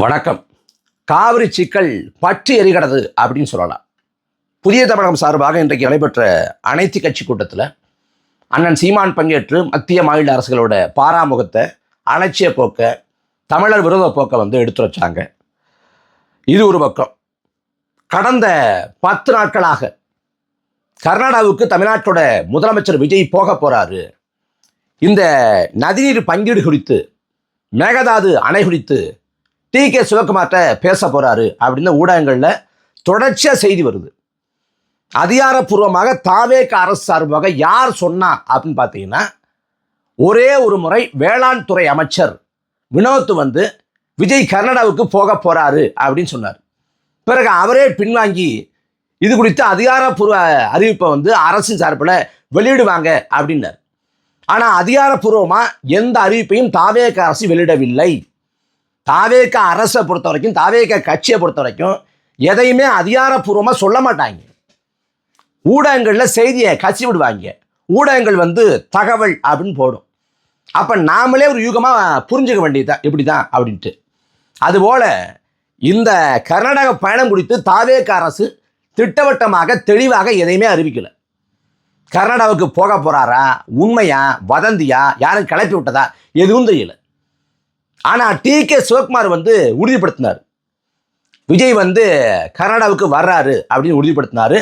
வணக்கம். காவிரி சிக்கல் பற்றி எரிகிறது அப்படின்னு சொல்லலாம். புதிய தமிழகம் சார்பாக இன்றைக்கு நடைபெற்ற அனைத்து கட்சி கூட்டத்தில் அண்ணன் சீமான் பங்கேற்று மத்திய மாநில அரசுகளோட பாராமுகத்தை, அலட்சிய போக்கை, தமிழர் விரோத போக்கை எடுத்து வச்சாங்க. இது ஒரு பக்கம். கடந்த 10 நாட்களாக கர்நாடகாவுக்கு தமிழ்நாட்டோட முதலமைச்சர் விஜய் போக போறாரு. இந்த நதிநீர் பங்கீடு குறித்து, மேகதாது அணை குறித்து டி.கே. சிவகுமார்கிட்ட பேச போறாரு அப்படின்னு ஊடகங்களில் தொடர்ச்சியாக செய்தி வருது. அதிகாரப்பூர்வமாக தாவேக அரசு சார்பாக யார் சொன்னா அப்படின்னு பார்த்தீங்கன்னா, ஒரே ஒரு முறை வேளாண் துறை அமைச்சர் வினோத் விஜய் கர்நாடகாவுக்கு போக போறாரு அப்படின்னு சொன்னார். பிறகு அவரே பின்வாங்கி இது குறித்து அதிகாரப்பூர்வ அறிவிப்பை அரசின் சார்பில் வெளியிடுவாங்க அப்படின்னார். ஆனால் அதிகாரப்பூர்வமாக எந்த அறிவிப்பையும் தாவேக அரசு வெளியிடவில்லை. தாவேக அரசை பொறுத்த வரைக்கும், தாவேக கட்சியை பொறுத்த வரைக்கும் எதையுமே அதிகாரப்பூர்வமாக சொல்ல மாட்டாங்க. ஊடகங்களில் செய்தியை கசி விடுவாங்க. ஊடகங்கள் தகவல் அப்படின்னு போடும். அப்போ நாமளே ஒரு யூகமாக புரிஞ்சுக்க வேண்டியதுதான் இப்படி தான் அப்படின்ட்டு. அதுபோல் இந்த கர்நாடக பயணம் குறித்து தாவேக அரசு திட்டவட்டமாக தெளிவாக எதையுமே அறிவிக்கலை. கர்நாடகாவுக்கு போக போகிறாரா, உண்மையா, வதந்தியா, யாரும் கிளப்பி விட்டதா எதுவும் தெரியல. ஆனால் டி.கே. சிவகுமார் உறுதிப்படுத்தினார், விஜய் கர்நாடகாவுக்கு வர்றாரு அப்படின்னு உறுதிப்படுத்தினார்.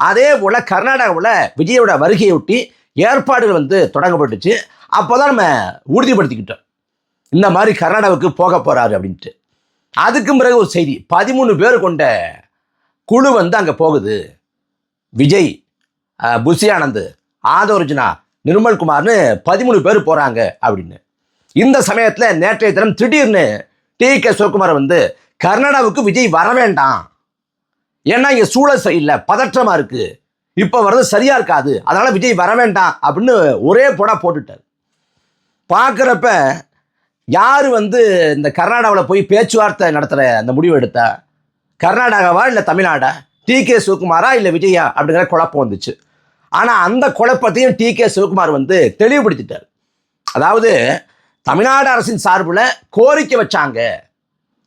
அதே போல் கர்நாடகாவில் விஜயோட வருகையொட்டி ஏற்பாடுகள் தொடங்கப்பட்டுச்சு. அப்போ தான் நம்ம உறுதிப்படுத்திக்கிட்டோம் இந்த மாதிரி கர்நாடகாவுக்கு போக போகிறாரு அப்படின்ட்டு. அதுக்கு பிறகு ஒரு செய்தி, 13 பேர் கொண்ட குழு அங்கே போகுது. விஜய், புஷி ஆனந்த், ஆதோர்ஜுனா, நிர்மல்குமார்னு 13 பேர் போகிறாங்க அப்படின்னு. இந்த சமயத்தில் நேற்றைய தினம் திடீர்னு டி.கே. சிவகுமார் கர்நாடகாவுக்கு விஜய் வர வேண்டாம், ஏன்னா இங்கே சூழல் சரியில்லை, பதற்றமாக இருக்குது, இப்போ வர்றது சரியாக இருக்காது, அதனால் விஜய் வர வேண்டாம் அப்படின்னு ஒரே போடா போட்டுட்டார். பார்க்குறப்ப யார் இந்த கர்நாடகாவில் போய் பேச்சுவார்த்தை நடத்துகிற அந்த முடிவு எடுத்தா? கர்நாடகாவா இல்லை தமிழ்நாடா? டி.கே. சிவகுமாரா இல்லை விஜயா அப்படிங்கிற குழப்பம் வந்துச்சு. ஆனால் அந்த குழப்பத்தையும் டி.கே. சிவகுமார் தெளிவுபடுத்திட்டார். அதாவது தமிழ்நாடு அரசின் சார்பில் கோரிக்கை வச்சாங்க,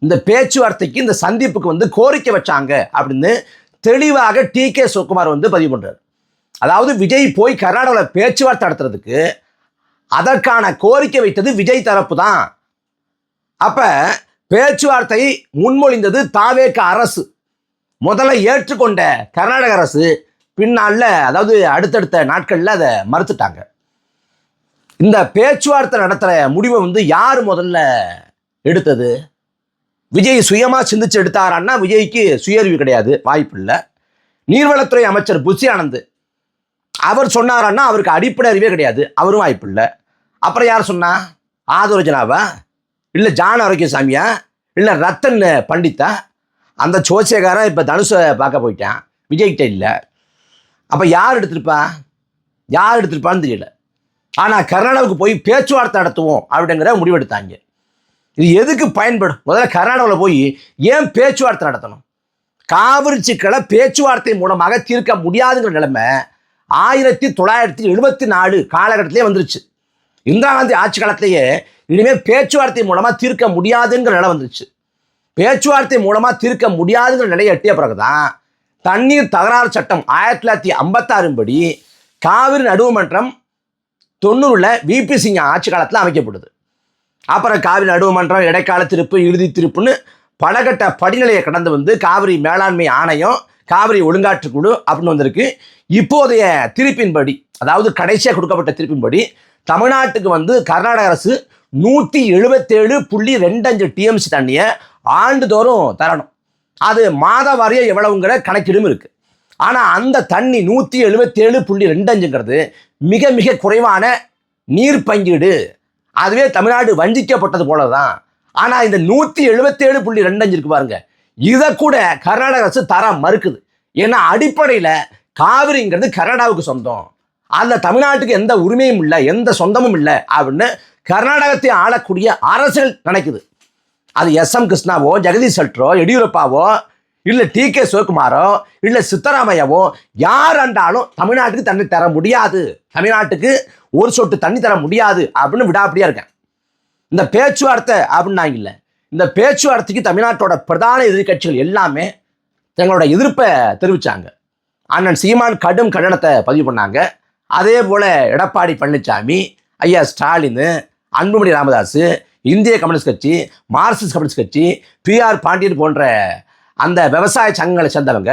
இந்த பேச்சுவார்த்தைக்கு, இந்த சந்திப்புக்கு கோரிக்கை வச்சாங்க அப்படின்னு தெளிவாக டி.கே. சிவகுமார் பதிவு பண்ணுறார். அதாவது விஜய் போய் கர்நாடகாவில் பேச்சுவார்த்தை நடத்துறதுக்கு அதற்கான கோரிக்கை வைத்தது விஜய் தரப்பு தான். அப்போ பேச்சுவார்த்தை முன்மொழிந்தது தாவேக அரசு. முதல்ல ஏற்றுக்கொண்ட கர்நாடக அரசு பின்னால், அதாவது அடுத்தடுத்த நாட்களில் அதை மறுத்துட்டாங்க. இந்த பேச்சுவார்த்தை நடத்துகிற முடிவை யார் முதல்ல எடுத்தது? விஜய் சுயமாக சிந்திச்சு எடுத்தாரான்னா விஜய்க்கு சுயறிவு கிடையாது, வாய்ப்பு இல்லை. நீர்வளத்துறை அமைச்சர் புஷி ஆனந்த் அவர் சொன்னாரான்னா அவருக்கு அடிப்படை அறிவே கிடையாது, அவரும் வாய்ப்பு இல்லை. அப்புறம் யார் சொன்னா? ஆதோர்ஜனாவா, இல்லை ஜான் ஆரோக்கியசாமியா, இல்லை ரத்தன் பண்டித்தா? அந்த சோசியக்காரன் இப்போ தனுஷை பார்க்க போயிட்டான், விஜய்கிட்ட இல்லை. அப்போ யார் எடுத்திருப்பான்னு தெரியல. ஆனால் கர்நாடகாவுக்கு போய் பேச்சுவார்த்தை நடத்துவோம் அப்படிங்கிற முடிவெடுத்தாங்க. இது எதுக்கு பயன்படும்? முதல்ல கர்நாடகாவில் போய் ஏன் பேச்சுவார்த்தை நடத்தணும்? காவிரி சிக்கலை பேச்சுவார்த்தை மூலமாக தீர்க்க முடியாதுங்கிற நிலைமை 1974 காலகட்டத்திலே வந்துருச்சு. இந்திரா காந்தி ஆட்சி காலத்திலேயே இனிமேல் பேச்சுவார்த்தை மூலமாக தீர்க்க முடியாதுங்கிற நிலை வந்துருச்சு. பேச்சுவார்த்தை மூலமாக தீர்க்க முடியாதுங்கிற நிலையை எட்டிய பிறகுதான் தண்ணீர் தகராறு சட்டம் 1956 படி காவிரி நடுவுமன்றம் 90 விபி சிங் ஆட்சி காலத்தில் அமைக்கப்படுது. அப்புறம் காவிரி நடுவுமன்றம், இடைக்கால தீர்ப்பு, இறுதி தீர்ப்புன்னு பலகட்ட படிநிலையை கடந்து காவிரி மேலாண்மை ஆணையம், காவிரி ஒழுங்காற்று குழு அப்படின்னு வந்திருக்கு. இப்போதைய தீர்ப்பின்படி, அதாவது கடைசியாக கொடுக்கப்பட்ட தீர்ப்பின்படி தமிழ்நாட்டுக்கு கர்நாடக அரசு 177.25 டிஎம்சி தண்ணியை ஆண்டுதோறும் தரணும். அது மாத வாரியம் எவ்வளவுங்கிற கணக்கீடும் இருக்குது. ஆனால் அந்த தண்ணி 177.25ங்கிறது மிக மிக குறைவான நீர் பங்கீடு. அதுவே தமிழ்நாடு வஞ்சிக்கப்பட்டது போல தான். ஆனால் இந்த 177.25 இருக்கு பாருங்க, இதை கூட கர்நாடக அரசு தர மறுக்குது. ஏன்னா அடிப்படையில் காவிரிங்கிறது கர்நாடகாவுக்கு சொந்தம், அதில் தமிழ்நாட்டுக்கு எந்த உரிமையும் இல்லை, எந்த சொந்தமும் இல்லை அப்படின்னு கர்நாடகத்தை ஆளக்கூடிய அரசுகள் நினைக்குது. அது எஸ்.எம். கிருஷ்ணாவோ, ஜெகதீஷ் ஷெட்டரோ, எடியூரப்பாவோ, இல்லை டி.கே. சிவகுமாரோ, இல்லை சித்தராமையாவோ, யார் ஆண்டாலும் தமிழ்நாட்டுக்கு தண்ணி தர முடியாது, தமிழ்நாட்டுக்கு ஒரு சொட்டு தண்ணி தர முடியாது அப்படின்னு விடாப்படியா இருக்கேன். இந்த பேச்சுவார்த்தை அப்படின்னாங்க இல்லை, இந்த பேச்சுவார்த்தைக்கு தமிழ்நாட்டோட பிரதான எதிர்கட்சிகள் எல்லாமே தங்களோட எதிர்ப்பை தெரிவித்தாங்க. அண்ணன் சீமான் கடும் கண்டனத்தை பதிவு பண்ணாங்க. அதே போல் எடப்பாடி பழனிசாமி, ஐயா ஸ்டாலின், அன்புமணி ராமதாஸ், இந்திய கம்யூனிஸ்ட் கட்சி, மார்க்சிஸ்ட் கம்யூனிஸ்ட் கட்சி, பிஆர் பாண்டியன் போன்ற அந்த விவசாய சங்கங்களை சேர்ந்தவங்க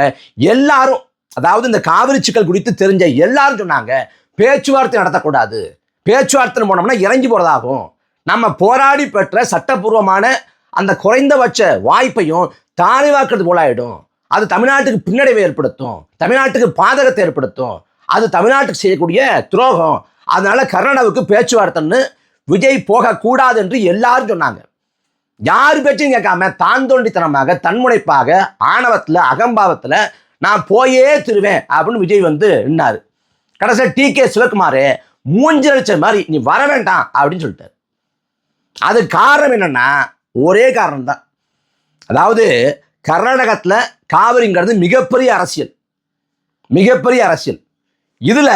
எல்லாரும், அதாவது இந்த காவிரி சிக்கல் குறித்து தெரிஞ்ச எல்லாரும் சொன்னாங்க, பேச்சுவார்த்தை நடத்தக்கூடாது, பேச்சுவார்த்தை போனோம்னா இறங்கி போகிறதாகும், நம்ம போராடி பெற்ற சட்டப்பூர்வமான அந்த குறைந்தபட்ச வாய்ப்பையும் தானே வாக்குறது போல ஆகிடும், அது தமிழ்நாட்டுக்கு பின்னடைவை ஏற்படுத்தும், தமிழ்நாட்டுக்கு பாதகத்தை ஏற்படுத்தும், அது தமிழ்நாட்டுக்கு செய்யக்கூடிய துரோகம், அதனால கர்நாடகாவுக்கு பேச்சுவார்த்தைன்னு விஜய் போகக்கூடாது என்று எல்லாரும் சொன்னாங்க. யார் பேச்சையும் கேட்காம தான் தோண்டித்தனமாக, தன்முனைப்பாக, ஆணவத்தில், அகம்பாவத்தில் நான் போயே திருவேன் அப்படின்னு விஜய் வந்து நின்னாரு. கடைசியில் டி.கே. சிவகுமார் மூஞ்சலிச்ச மாதிரி நீ வர வேண்டாம் அப்படின்னு சொல்லிட்டாரு. அது காரணம் என்னன்னா, ஒரே காரணம் தான். அதாவது கர்நாடகத்தில் காவிரிங்கிறது மிகப்பெரிய அரசியல், மிகப்பெரிய அரசியல். இதில்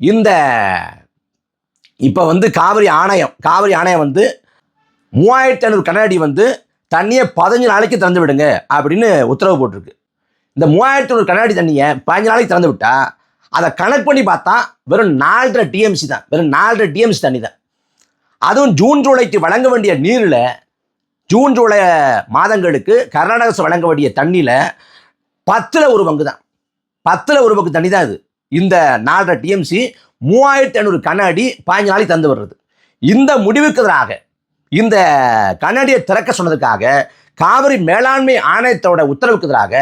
இந்த இப்போ வந்து காவிரி ஆணையம் வந்து 3500 கனஅடி வந்து தண்ணியை 15 நாளைக்கு திறந்து விடுங்க அப்படின்னு உத்தரவு போட்டிருக்கு. இந்த 3500 கனஅடி தண்ணியை 15 நாளைக்கு திறந்து விட்டா அதை கணக்கு பண்ணி பார்த்தா வெறும் 4.5 டிஎம்சி தான், வெறும் 4.5 டிஎம்சி தண்ணி தான். அதுவும் ஜூன் ஜூலைக்கு வழங்க வேண்டிய நீரில், ஜூன் ஜூலை மாதங்களுக்கு கர்நாடக அரசு வழங்க வேண்டிய தண்ணியில் 10ல் 1 பங்கு தான், 10ல் 1 பங்கு தண்ணி தான் இது. இந்த 4.5 டிஎம்சி 3500 கனஅடி 15 நாளைக்கு தந்து வர்றது. இந்த முடிவுக்கு எதிராக, இந்த கனஅடியை திறக்க சொன்னதுக்காக காவிரி மேலாண்மை ஆணையத்தோட உத்தரவுக்கு எதிராக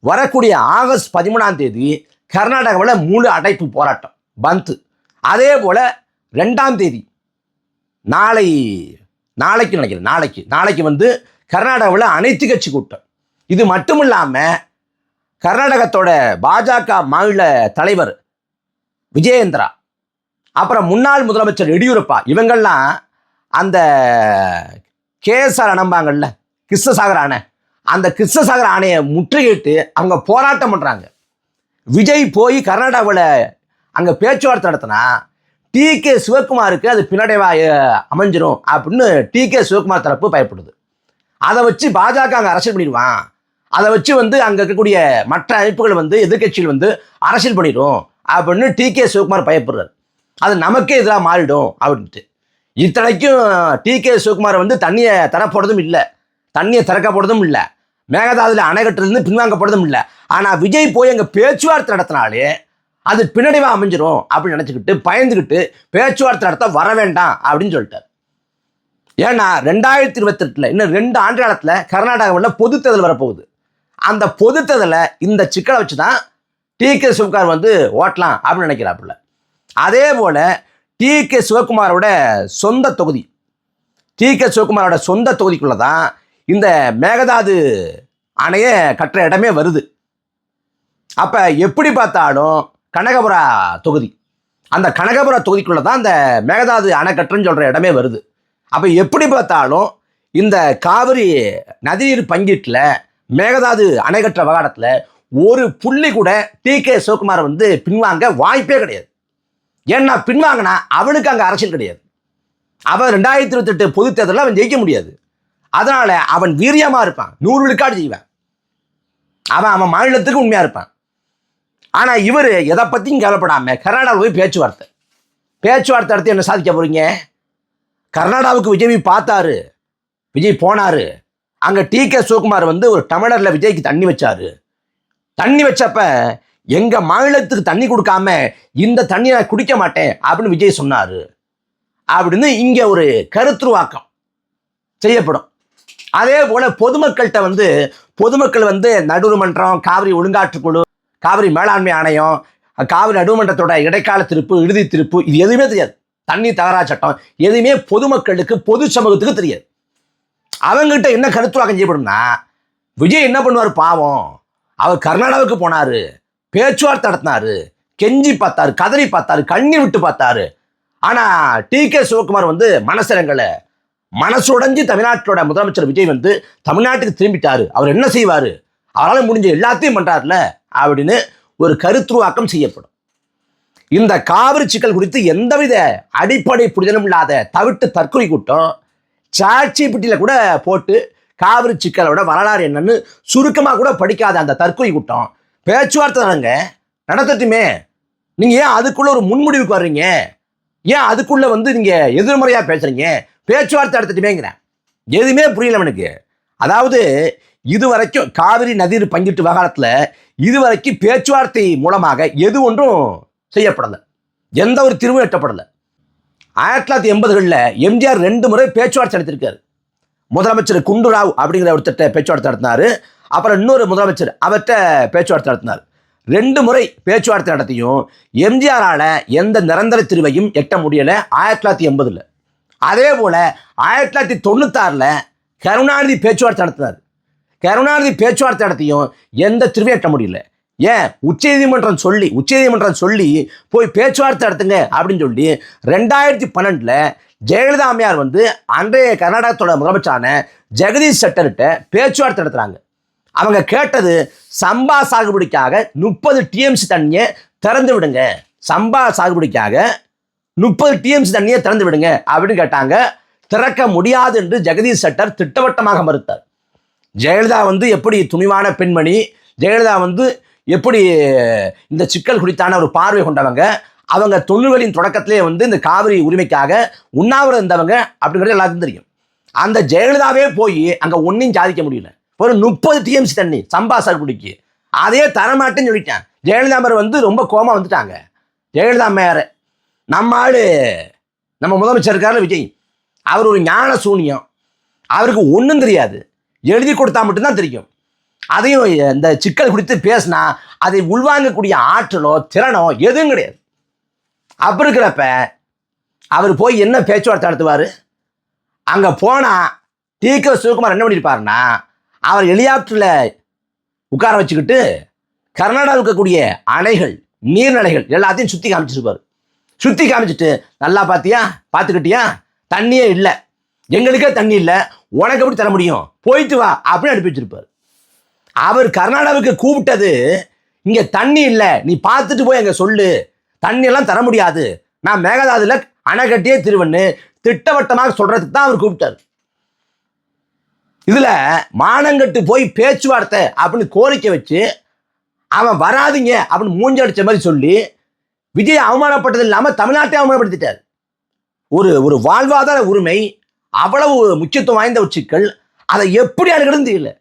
வரக்கூடிய ஆகஸ்ட் 13ஆம் தேதி கர்நாடகாவில் முழு அடைப்பு போராட்டம் பந்த். அதே போல் 2ஆம் தேதி நாளைக்கு நினைக்கிறேன், நாளைக்கு வந்து கர்நாடகாவில் அனைத்து கட்சி கூட்டம். இது மட்டும் இல்லாமல் கர்நாடகத்தோட பாஜக மாநில தலைவர் விஜயேந்திரா, அப்புறம் முன்னாள் முதலமைச்சர் எடியூரப்பா, இவங்கள்லாம் அந்த கேஎஸ்ஆர் அணம்பாங்கள்ல, கிருஷ்ணசாகர் அணை, அந்த கிருஷ்ணசாகர் அணையை முற்றுகையிட்டு அவங்க போராட்டம் பண்ணுறாங்க. விஜய் போய் கர்நாடகாவில் அங்கே பேச்சுவார்த்தை நடத்தினா டி.கே. சிவகுமாருக்கு அது பின்னடைவாக அமைஞ்சிரும் அப்படின்னு டி.கே. சிவகுமார் தரப்பு பயப்படுது. அதை வச்சு பாஜக அங்கே அரசியல் பண்ணிடுவான், அதை வச்சு வந்து அங்கே இருக்கக்கூடிய மற்ற அமைப்புகள் வந்து எதிர்கட்சிகள் வந்து அரசியல் பண்ணிடும் அப்படின்னு டி.கே. சிவகுமார் பயப்படுறாரு. அது நமக்கே எதிராக மாறிடும் அப்படின்ட்டு. இத்தனைக்கும் டி.கே. சிவகுமார் வந்து தண்ணியை தரப்போறதும் இல்லை, தண்ணியை திறக்க போறதும் இல்லை, மேகதாதுல அணை கட்டுறதுன்னு பின்வாங்கப்படுறதும் இல்லை. ஆனால் விஜய் போய் அங்கே பேச்சுவார்த்தை நடத்தினாலே அது பின்னடைவாக அமைஞ்சிரும் அப்படின்னு நினச்சிக்கிட்டு பயந்துக்கிட்டு பேச்சுவார்த்தை நடத்த வர வேண்டாம் அப்படின்னு சொல்லிட்டார். ஏன்னா 2028 இன்னும் 2 ஆண்டு காலத்தில் கர்நாடகாவில் பொது தேர்தல் வரப்போகுது. அந்த பொது தேர்தலை இந்த சிக்கலை வச்சு தான் டி.கே. சிவகுமார் வந்து ஓட்டலாம் அப்படின்னு நினைக்கிறாப்புல. அதே போல் டி.கே. சிவகுமாரோட சொந்த தொகுதி, டி.கே. சிவகுமாரோட சொந்த தொகுதிக்குள்ளே தான் இந்த மேகதாது அணையை கட்டுற இடமே வருது. அப்போ எப்படி பார்த்தாலும் கனகபுரா தொகுதி, அந்த கனகபுரா தொகுதிக்குள்ளே தான் இந்த மேகதாது அணை கட்டுறன்னு சொல்கிற இடமே வருது. அப்போ எப்படி பார்த்தாலும் இந்த காவிரி நதிநீர் பங்கீட்டில் மேகதாது அணை கட்டுற விவகாரத்தில் ஒரு புள்ளி கூட டி.கே. சிவகுமார் வந்து பின்வாங்க வாய்ப்பே கிடையாது. ஏன்னா பின்வாங்கினா அவனுக்கு அங்கே அரசியல் கிடையாது. அவன் 2028 பொது தேர்தலில் அவன் ஜெயிக்க முடியாது. அதனால் அவன் வீரியமாக இருப்பான், 100 விழுக்காடு செய்வான், அவன் மாநிலத்துக்கு உண்மையாக இருப்பான். ஆனால் இவர் எதை பற்றியும் கவலைப்படாமல் கர்நாடகாவில் போய் பேச்சுவார்த்தை நடத்தி என்ன சாதிக்க போகிறீங்க? கர்நாடகாவுக்கு விஜய் பார்த்தாரு, விஜய் போனார், அங்கே டி.கே. சிவகுமார் வந்து ஒரு டம்ளரில் விஜய்க்கு தண்ணி வச்சார். தண்ணி வச்சப்ப எங்கள் மாநிலத்துக்கு தண்ணி கொடுக்காம இந்த தண்ணியை நான் குடிக்க மாட்டேன் அப்படின்னு விஜய் சொன்னார் அப்படின்னு இங்கே ஒரு கருத்துருவாக்கம் செய்யப்படும். அதே போல் பொதுமக்கள் வந்து நடுவர்மன்றம், காவிரி ஒழுங்காற்றுக்குழு, காவிரி மேலாண்மை ஆணையம், காவிரி நடுவர்மன்றத்தோட இடைக்கால திருப்பு, இறுதி திருப்பு, இது எதுவுமே தெரியாது. தண்ணி தகராறு சட்டம் எதுவுமே பொதுமக்களுக்கு, பொது சமூகத்துக்கு தெரியாது. அவங்ககிட்ட என்ன கருத்துவாக்கம் செய்யப்படும்னா, விஜய் என்ன பண்ணுவார் பாவம், அவர் கர்நாடகாவுக்கு போனார், பேச்சுவார்த்தை நடத்தினார், கெஞ்சி பார்த்தாரு, கதறி பார்த்தாரு, கண்ணீர் விட்டு பார்த்தாரு. ஆனால் டி.கே. சிவகுமார் வந்து மனசிறங்கலை, மனசுடைஞ்சு தமிழ்நாட்டோட முதலமைச்சர் விஜய் வந்து தமிழ்நாட்டுக்கு திரும்பிட்டாரு, அவர் என்ன செய்வார், அவரால் முடிஞ்ச எல்லாத்தையும் பண்ணுறாருல அப்படின்னு ஒரு கருத்துருவாக்கம் செய்யப்படும். இந்த காவிரி சிக்கல் குறித்து எந்தவித அடிப்படை புரிதலும் இல்லாத தவிட்டு தற்கொலை கூட்டம் சாட்சிப்பட்டியில் கூட போட்டு காவிரி சிக்கலோட வரலாறு என்னன்னு சுருக்கமாக கூட படிக்காத அந்த தற்கொலை கூட்டம் பேச்சுவார்த்தை தானங்க நடத்தட்டுமே. நீங்கள் ஏன் அதுக்குள்ள ஒரு முன்முடிவுக்கு வர்றீங்க? ஏன் அதுக்குள்ள வந்து நீங்கள் எதிர்மறையாக பேசுறீங்க? பேச்சுவார்த்தை நடத்தட்டுமேங்கிறேன். எதுவுமே புரியல எனக்கு. அதாவது இதுவரைக்கும் காவிரி நதிநீர் பங்கிட்டு விவகாரத்தில் இதுவரைக்கும் பேச்சுவார்த்தை மூலமாக எது ஒன்றும் செய்யப்படலை, எந்த ஒரு தீர்வும் எட்டப்படலை. 1980களில் எம்ஜிஆர் 2 முறை பேச்சுவார்த்தை நடத்திருக்காரு. முதலமைச்சர் குண்டுராவ் அப்படிங்கிற ஒருத்தட்ட பேச்சுவார்த்தை நடத்தினார். அப்புறம் இன்னொரு முதலமைச்சர் அவர்கிட்ட பேச்சுவார்த்தை நடத்தினார். 2 முறை பேச்சுவார்த்தை நடத்தியும் எம்ஜிஆரால் எந்த நிரந்தர தீர்வையும் எட்ட முடியலை 1980. அதே போல் 1996 கருணாநிதி பேச்சுவார்த்தை நடத்தினார். கருணாநிதி பேச்சுவார்த்தை நடத்தியும் எந்த தீர்வையும் எட்ட முடியல. ஏன் உச்சநீதிமன்றம் சொல்லி போய் பேச்சுவார்த்தை நடத்துங்க அப்படின்னு சொல்லி 2012 ஜெயலலிதா அம்மையார் வந்து அன்றைய கர்நாடகத்தோட முதலமைச்சரான ஜெகதீஷ் ஷெட்டர்கிட்ட பேச்சுவார்த்தை நடத்துகிறாங்க. அவங்க கேட்டது சம்பா சாகுபடிக்காக 30 டிஎம்சி தண்ணியை திறந்து விடுங்க, சம்பா சாகுபடிக்காக 30 டிஎம்சி தண்ணியை திறந்து விடுங்க அப்படின்னு கேட்டாங்க. திறக்க முடியாது என்று ஜெகதீஷ் ஷெட்டர் திட்டவட்டமாக மறுத்தார். ஜெயலலிதா வந்து எப்படி துணிவான பெண்மணி, ஜெயலலிதா வந்து எப்படி இந்த சிக்கல் குறித்தான ஒரு பார்வை கொண்டவங்க, அவங்க 90களின் தொடக்கத்திலே வந்து இந்த காவிரி உரிமைக்காக உண்ணாவிரதம் இருந்தவங்க அப்படிங்கிறது எல்லாருக்கும் தெரியும். அந்த ஜெயலலிதாவே போய் அங்கே ஒன்றையும் சாதிக்க முடியல. ஒரு 30 டிஎம்சி தண்ணி சம்பா சாகுபடிக்கு அதே தரமாட்டேன்னு சொல்லிட்டேன். ஜெயலலிதா அம்மையார் வந்து ரொம்ப கோபமாக வந்துட்டாங்க. ஜெயலலிதா அம்மையார் நம்ம ஆள், நம்ம முதலமைச்சர் இருக்காரு விஜய், அவர் ஒரு ஞான சூனியம், அவருக்கு ஒன்றும் தெரியாது, எழுதி கொடுத்தா மட்டும்தான் தெரியும். அதையும் இந்த சிக்கல் குறித்து பேசினா அதை உள்வாங்கக்கூடிய ஆற்றலோ திறனோ எதுவும் கிடையாது. அப்படி இருக்கிறப்ப அவர் போய் என்ன பேச்சுவார்த்தை நடத்துவார்? அங்கே போனால் டி.க. சிவகுமார் என்ன பண்ணியிருப்பாருன்னா, அவர் ஹெலிகாப்டரில் உட்கார வச்சுக்கிட்டு கர்நாடகாவில் இருக்கக்கூடிய அணைகள், நீர்நிலைகள் எல்லாத்தையும் சுற்றி காமிச்சிருப்பார். சுற்றி காமிச்சிட்டு, நல்லா பார்த்துக்கிட்டியா, தண்ணியே இல்லை, எங்களுக்கே தண்ணி இல்லை, உனக்கு எப்படி தர முடியும், போயிட்டு வா அப்படின்னு அனுப்பி வச்சிருப்பார். அவர் கர்நாடகாவுக்கு கூப்பிட்டது, இங்கே தண்ணி இல்லை, நீ பார்த்துட்டு போய் அங்கே சொல்லு, தண்ணியெல்லாம் தர முடியாது, நான் மேகதாதுல அணை கட்டியே திருவன்னு திட்டவட்டமாக சொல்றதுக்கு தான் அவர் கூப்பிட்டார். இதுல மானங்கட்டு போய் பேச்சுவார்த்தை அப்படின்னு கோரிக்கை வச்சு அவன் வராதிங்க அப்படின்னு மூஞ்சடிச்ச மாதிரி சொல்லி விஜய் அவமானப்பட்டது இல்லாமல் தமிழ்நாட்டை அவமானப்படுத்திட்டார். ஒரு வாழ்வாதார உரிமை அவ்வளவு முக்கியத்துவம் வாய்ந்த ஒரு சிக்கல், அதை எப்படி அணுகிறது தெரியல.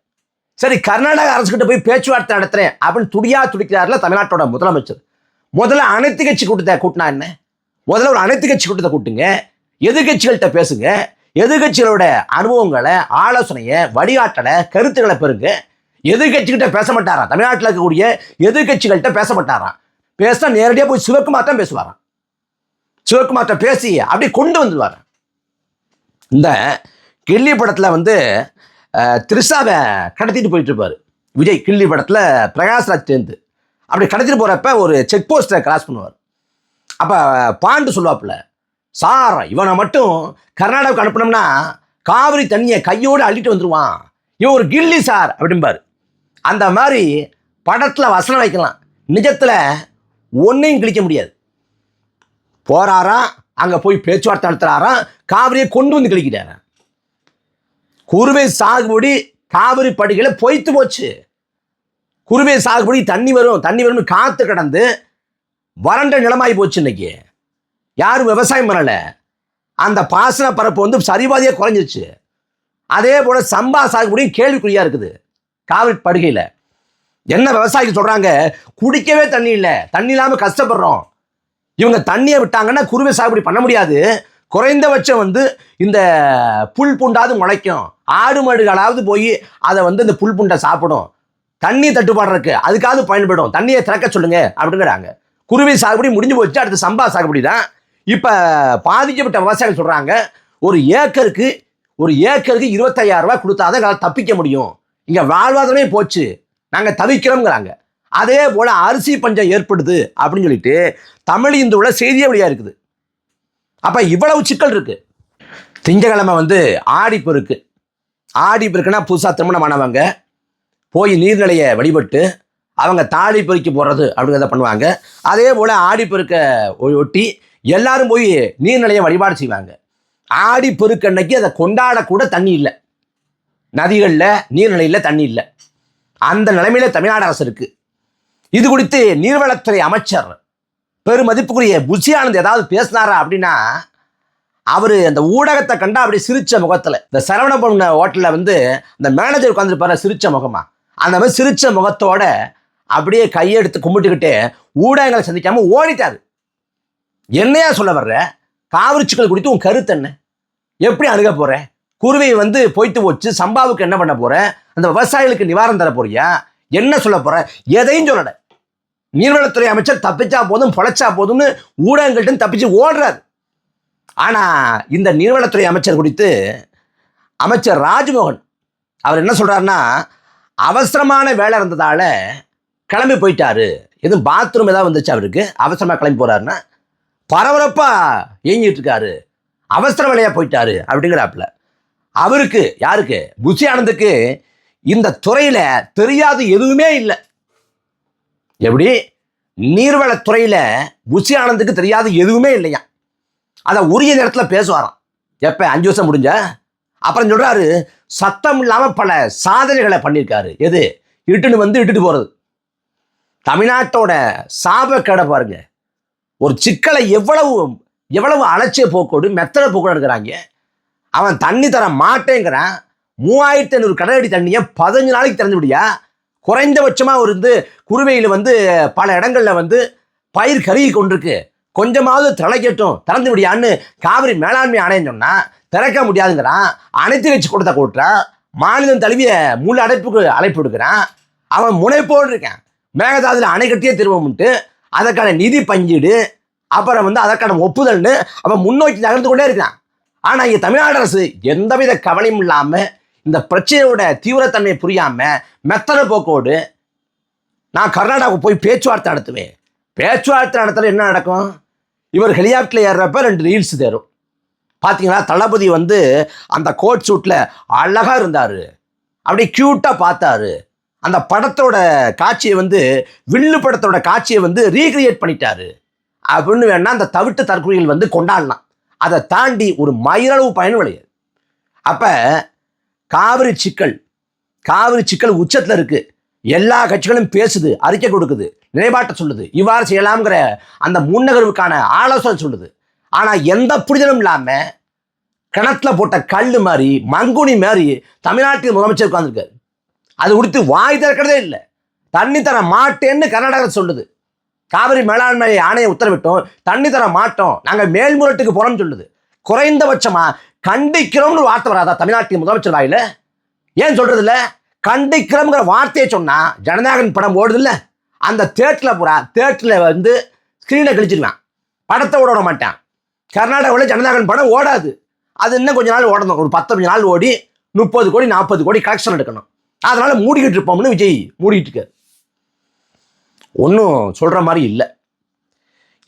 சரி, கர்நாடக அரசுகிட்ட போய் பேச்சுவார்த்தை நடத்துறேன் அப்படின்னு துடிக்கிறார்ல தமிழ்நாட்டோட முதலமைச்சர். முதல்ல அனைத்து கட்சி கூட்டினா என்ன? முதல்ல ஒரு அனைத்து கட்சி கூட்டத்தை கூட்டுங்க, எதிர்கட்சிகள்கிட்ட பேசுங்க, எதிர்கட்சிகளோட அனுபவங்களை, ஆலோசனையை, வழிகாட்டலை, கருத்துக்களை பெறுங்க. எதிர்கட்சிகிட்ட பேச மாட்டாராம், தமிழ்நாட்டில் இருக்கக்கூடிய எதிர்கட்சிகள்கிட்ட பேச மாட்டாராம். பேசினா நேரடியாக போய் சிவகுமார் தான் பேசுவாராம். சிவகுமார்ட்ட பேசி அப்படியே கொண்டு வந்துடுவார். இந்த கில்லி படத்தில் வந்து த்ரிஷாவை கடத்திட்டு போயிட்டு இருப்பார் விஜய். கில்லி படத்தில் பிரகாஷ்ராஜ் சேர்ந்து அப்படி கடத்திட்டு போகிறப்ப ஒரு செக் போஸ்ட்டை கிராஸ் பண்ணுவார். அப்போ பாண்டு சொல்லுவாப்புல, சார் இவனை மட்டும் கர்நாடகாவுக்கு அனுப்பினோம்னா காவிரி தண்ணியை கையோடு அள்ளிட்டு வந்துடுவான், இவன் ஒரு கில்லி சார் அப்படிம்பார். அந்த மாதிரி படத்தில் வசனம் வைக்கலாம், நிஜத்தில் ஒன்றையும் கிழிக்க முடியாது. போறாராம், அங்கே போய் பேச்சுவார்த்தை நடத்துகிறாராம், காவிரியை கொண்டு வந்து கிழிக்கிறாராம். குறுவை சாகுபடி காவிரி படுகையில பொய்த்து போச்சு. குறுவை சாகுபடி தண்ணி வரும் காத்து கிடந்து வறண்ட நிலமாயி போச்சு. இன்னைக்கு யாரும் விவசாயம் பண்ணல, அந்த பாசன பரப்பு வந்து சரிபாதியா குறைஞ்சிருச்சு. அதே போல சம்பா சாகுபடியும் கேள்விக்குறியா இருக்குது. காவிரி படுகையில என்ன விவசாயிகள் சொல்றாங்க, குடிக்கவே தண்ணி இல்லை, தண்ணி இல்லாமல் கஷ்டப்படுறோம். இவங்க தண்ணியை விட்டாங்கன்னா குறுவை சாகுபடி பண்ண முடியாது. குறைந்தபட்சம் வந்து இந்த புல் பூண்டாவது முளைக்கும், ஆடு மாடுகளாவது போய் அதை வந்து இந்த புல் பூண்டை சாப்பிடும், தண்ணி தட்டுப்பாடு இருக்கு, அதுக்காவது பயன்படும், தண்ணியை திறக்க சொல்லுங்க அப்படிங்கிறாங்க. குருவி சாகுபடி முடிஞ்சு போச்சு, அடுத்து சம்பா சாகுபடி தான். இப்போ பாதிக்கப்பட்ட விவசாயிகள் சொல்றாங்க, ஒரு ஏக்கருக்கு 25,000 ரூபாய் கொடுத்தாதான் எங்களால் தப்பிக்க முடியும், இங்க வாழ்வாதாரமே போச்சு, நாங்க தவிக்கிறோம்ங்கிறாங்க. அதே போல அரிசி பஞ்சம் ஏற்படுது அப்படின்னு சொல்லிட்டு தமிழ் இந்துவுல செய்தியே வழியா இருக்குது. அப்ப இவ்வளவு சிக்கல் இருக்கு. திங்கக்கிழமை வந்து ஆடிப்பெருக்கு. ஆடிப்பெருக்குன்னா புதுசாக திருமணமானவங்க போய் நீர்நிலையை வழிபட்டு அவங்க தாலி பெருக்கி போடுறது அப்படிங்கிறத பண்ணுவாங்க. அதே போல் ஆடிப்பெருக்க ஒட்டி எல்லாரும் போய் நீர்நிலையை வழிபாடு செய்வாங்க. ஆடி பெருக்கன்னைக்கு அதை கொண்டாடக்கூட தண்ணி இல்லை, நதிகளில் நீர்நிலையில் தண்ணி இல்லை. அந்த நிலைமையில தமிழ்நாடு அரசு இருக்கு. இது குறித்து நீர்வளத்துறை அமைச்சர் பெருமதிப்புக்குரிய புஷி ஆனந்த் ஏதாவது பேசினாரா அப்படின்னா, அவரு அந்த ஊடகத்தை கண்டா அப்படி சிரிச்ச முகத்துல, இந்த சரவணபவன் ஹோட்டல்ல வந்து இந்த மேனேஜர் உட்காந்துருப்பாரு சிரிச்ச முகமா, அந்த மாதிரி சிரிச்ச முகத்தோட அப்படியே கையெடுத்து கும்பிட்டுக்கிட்டு ஊடகங்களை சந்திக்காம ஓடிட்டாரு. என்னையா சொல்ல வர்ற? காவிரி சிக்கல் குறித்து உன் கருத்து என்ன? எப்படி அணுக போற? குருவை வந்து போய்த்து போச்சு, சம்பாவுக்கு என்ன பண்ண போற? அந்த விவசாயிகளுக்கு நிவாரணம் தர போறியா? என்ன சொல்ல போற? எதையும் சொல்லல. நீர்வளத்துறை அமைச்சர் தப்பிச்சா போதும் பொழைச்சா போதும்னு ஊடகங்கள்ட்ட தப்பிச்சு ஓடுறாரு. ஆனா இந்த நீர்வளத்துறை அமைச்சர் குறித்து அமைச்சர் ராஜ்மோகன் அவர் என்ன சொல்றாருன்னா, அவசரமான வேலை இருந்ததால கிளம்பி போயிட்டாரு. எதுவும் பாத்ரூம் ஏதாவது வந்துச்சு அவருக்கு, அவசரமா கிளம்பி போறாருன்னா பரபரப்பா இயங்கிட்டு இருக்காரு, அவசர வேலையா போயிட்டாரு அப்படிங்கிறாப்புல. அவருக்கு, யாருக்கு? புஷி ஆனந்துக்கு இந்த துறையில தெரியாது எதுவுமே இல்லை. எப்படி? நீர்வளத்துறையில புஷி ஆனந்துக்கு தெரியாது எதுவுமே இல்லையா? அதை உரிய நேரத்துல பேசுவாராம். எப்ப? 5 வருஷம் முடிஞ்ச அப்புறம் சொல்றாரு, சத்தம் இல்லாம பல சாதனைகளை பண்ணியிருக்காரு. எது? இட்டுன்னு வந்து இட்டுட்டு போறது. தமிழ்நாட்டோட சாபக்கேட பாருங்க. ஒரு சிக்கலை எவ்வளவு எவ்வளவு அலட்சிய போக்கோடு மெத்தட போக்கோடு எடுக்கிறாங்க. அவன் தண்ணி தர மாட்டேங்கிறான். 3500 கடலடி தண்ணியை 15 நாளைக்கு திறந்து விடியா? குறைந்தபட்சமா ஒரு குருவையில் வந்து பல இடங்கள்ல வந்து பயிர் கருகி கொண்டிருக்கு, கொஞ்சமாவது திளைக்கட்டும், திறந்து விடியான்னு காவிரி மேலாண்மை ஆணையம் சொன்னா திறக்க முடியாதுங்கிறான். அனைத்து கட்சி கூட்டத்தை கூட்டுறான். மாநிலம் தழுவிய முழு அடைப்புக்கு அழைப்பு விடுக்கிறான். அவன் முனைப்போடு இருக்கான். மேகதாதுல அணை கட்டியே திரும்பும்ட்டு அதற்கான நிதி பங்கீடு, அப்புறம் வந்து அதற்கான ஒப்புதல்னு அவன் முன்னோக்கி நகர்ந்து கொண்டே இருக்கான். ஆனா இங்க தமிழ்நாடு அரசு எந்தவித கவலையும் இல்லாம, இந்த பிரச்சனையோட தீவிரத்தன்மை புரியாம மெத்தன போக்கோடு, நான் கர்நாடகாவுக்கு போய் பேச்சுவார்த்தை நடத்துவேன். பேச்சுவார்த்தை நடத்துறது என்ன நடக்கும்? இவர் ஹெலிகாப்டர்ல ஏறுறப்ப 2 ரீல்ஸ் தேரும். பார்த்தீங்களா? தளபதி வந்து அந்த கோட் சூட்ல அழகா இருந்தாரு, அப்படியே கியூட்டா பார்த்தாரு. அந்த படத்தோட காட்சியை வந்து, வில்லு படத்தோட காட்சியை வந்து ரீக்ரியேட் பண்ணிட்டாரு அப்படின்னு வேணா அந்த தவிட்டு தற்கொலைகள் வந்து கொண்டாடலாம். அதை தாண்டி ஒரு மயிரளவு பயன் விளையாது. அப்ப காவிரி சிக்கல் உச்சத்துல இருக்கு. எல்லா கட்சிகளும் பேசுது, அறிக்கை கொடுக்குது, நிலைப்பாட்டை சொல்லுது, இவ்வாறு செய்யலாம்ங்கிற அந்த முன்னகர்வுக்கான ஆலோசனை சொல்லுது. ஆனா எந்த புரிதலும் இல்லாம கிணத்துல போட்ட கல்லு மாதிரி, மங்குனி மாதிரி தமிழ்நாட்டில் முதலமைச்சர் உட்கார்ந்துருக்காரு. அது குறித்து வாய் திறக்கிறதே இல்லை. தண்ணி தர மாட்டேன்னு கர்நாடகா சொல்லுது. காவிரி மேலாண்மை ஆணையம் உத்தரவிட்டோம், தண்ணி தர மாட்டோம், நாங்க மேல்முறையீட்டுக்கு போறோம்னு சொல்லுது. குறைந்தபட்சமா கண்டிக்கிறோம்னு வார்த்தை வராதா தமிழ்நாட்டின் முதலமைச்சர் வாயில? ஏன் சொல்றது இல்ல? கண்டிக்கிறோம்ங்கிற வார்த்தையை சொன்னா ஜனநாயகன் படம் ஓடுது இல்ல, அந்த தேட்டர்ல வந்து ஸ்கிரீனை கழிச்சிருவான், படத்தை ஓட மாட்டான். கர்நாடகாவில் ஜனநாயகன் படம் ஓடாது. அது இன்னும் கொஞ்ச நாள் ஓடணும், ஒரு 15 நாள் ஓடி 30 கோடி 40 கோடி கலெக்ஷன் எடுக்கணும். அதனால மூடிக்கிட்டு இருப்போம்னு விஜய் மூடிக்கிட்டு இருக்காரு. ஒன்றும் சொல்ற மாதிரி இல்லை.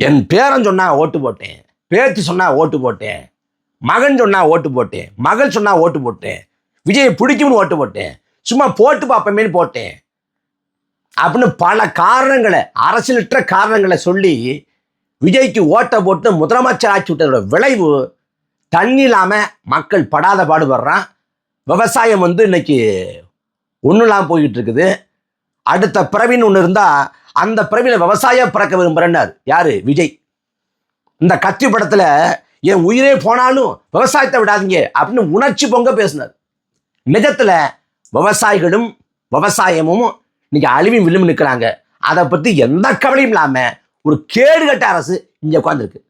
என் பேரன் சொன்னா ஓட்டு போட்டேன், பேத்தி சொன்னா ஓட்டு போட்டேன், மகன் சொன்னா ஓட்டு போட்டேன், மகள் சொன்னா ஓட்டு போட்டேன், விஜயை பிடிக்கும்னு ஓட்டு போட்டேன், சும்மா போட்டு பார்ப்பமேன்னு போட்டேன் அப்படின்னு பல காரணங்களை, அரசியலற்ற காரணங்களை சொல்லி விஜய்க்கு ஓட்டை போட்டு முதலமைச்சர் ஆட்சி விட்டதோட விளைவு, தண்ணி இல்லாம மக்கள் படாத பாடுபடுறான். விவசாயம் வந்து இன்னைக்கு ஒன்றும் இல்லாமல் போய்கிட்டு இருக்குது. அடுத்த பிறவின்னு ஒன்று இருந்தா அந்த பிறவியில விவசாயம் பிறக்க விரும்புறேன்னாரு யாரு? விஜய். இந்த கத்தி படத்துல என் உயிரே போனாலும் விவசாயத்தை விடாதீங்க அப்படின்னு உணர்ச்சி பொங்க பேசினார். நிஜத்துல விவசாயிகளும் விவசாயமும் இன்னைக்கு அழிவின் விளிம்பு நிற்கிறாங்க. அதை பத்தி எந்த கவலையும் இல்லாம ஒரு கேடுகட்ட அரசு இங்க உட்கார்ந்துருக்கு.